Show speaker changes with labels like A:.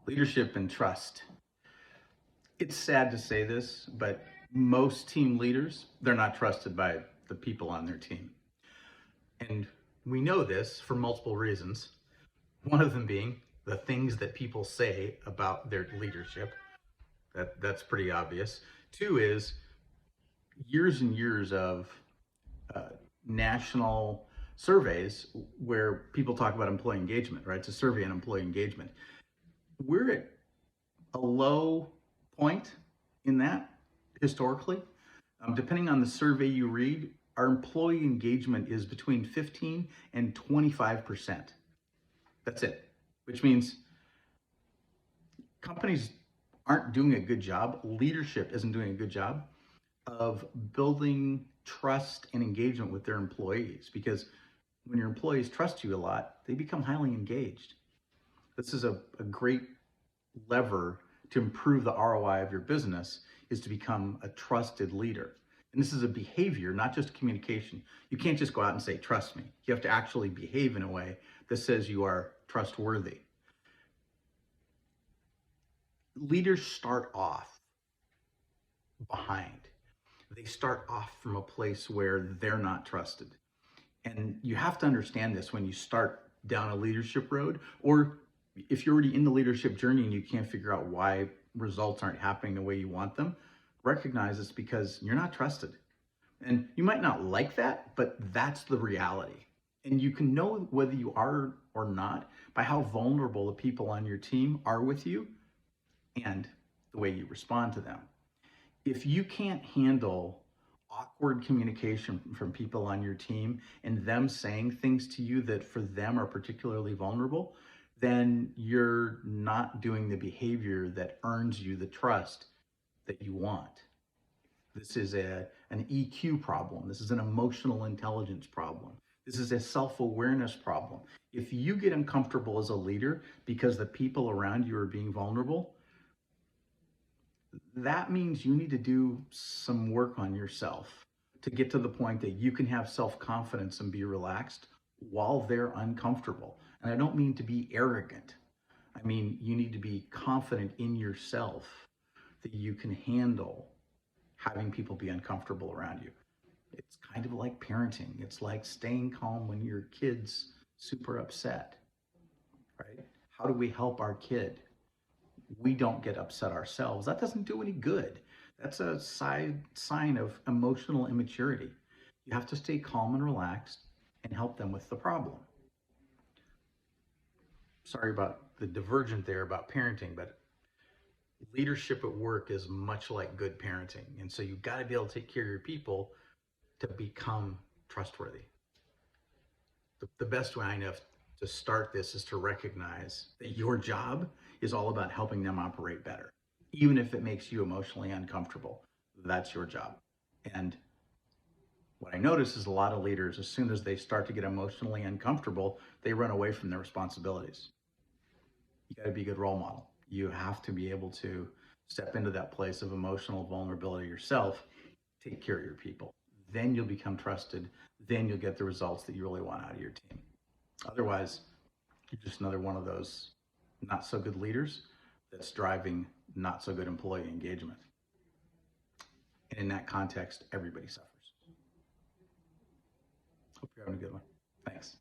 A: Leadership and trust. It's sad to say this, but most team leaders, they're not trusted by the people on their team. And we know this for multiple reasons. One of them being the things that people say about their leadership. That's pretty obvious. Two is years and years of uh, national surveys where people talk about employee engagement, right? It's a survey on employee engagement. We're at a low point in that historically. Depending on the survey you read, our employee engagement is between 15 and 25%. That's it, which means companies aren't doing a good job, leadership isn't doing a good job of building trust and engagement with their employees, because when your employees trust you a lot, they become highly engaged. This is a great lever to improve the ROI of your business, is to become a trusted leader. And this is a behavior, not just communication. You can't just go out and say, trust me. You have to actually behave in a way that says you are trustworthy. Leaders start off behind. They start off from a place where they're not trusted. And you have to understand this when you start down a leadership road, or if you're already in the leadership journey and you can't figure out why results aren't happening the way you want them, recognize it's because you're not trusted. And you might not like that, but that's the reality. And you can know whether you are or not by how vulnerable the people on your team are with you and the way you respond to them. If you can't handle awkward communication from people on your team and them saying things to you that for them are particularly vulnerable, then you're not doing the behavior that earns you the trust that you want. This is an EQ problem. This is an emotional intelligence problem. This is a self-awareness problem. If you get uncomfortable as a leader because the people around you are being vulnerable, that means you need to do some work on yourself to get to the point that you can have self-confidence and be relaxed while they're uncomfortable. And I don't mean to be arrogant. I mean, you need to be confident in yourself that you can handle having people be uncomfortable around you. It's kind of like parenting. It's like staying calm when your kid's super upset, right? How do we help our kid? We don't get upset ourselves. That doesn't do any good. That's a sign of emotional immaturity. You have to stay calm and relaxed and help them with the problem. Sorry about the divergent there about parenting, but leadership at work is much like good parenting. And so you've got to be able to take care of your people to become trustworthy. The best way I know to start this is to recognize that your job is all about helping them operate better. Even if it makes you emotionally uncomfortable, that's your job. And what I notice is a lot of leaders, as soon as they start to get emotionally uncomfortable, they run away from their responsibilities. You got to be a good role model. You have to be able to step into that place of emotional vulnerability yourself, take care of your people. Then you'll become trusted. Then you'll get the results that you really want out of your team. Otherwise, you're just another one of those not so good leaders that's driving not so good employee engagement. And in that context, everybody suffers. Hope you're having a good one. Thanks.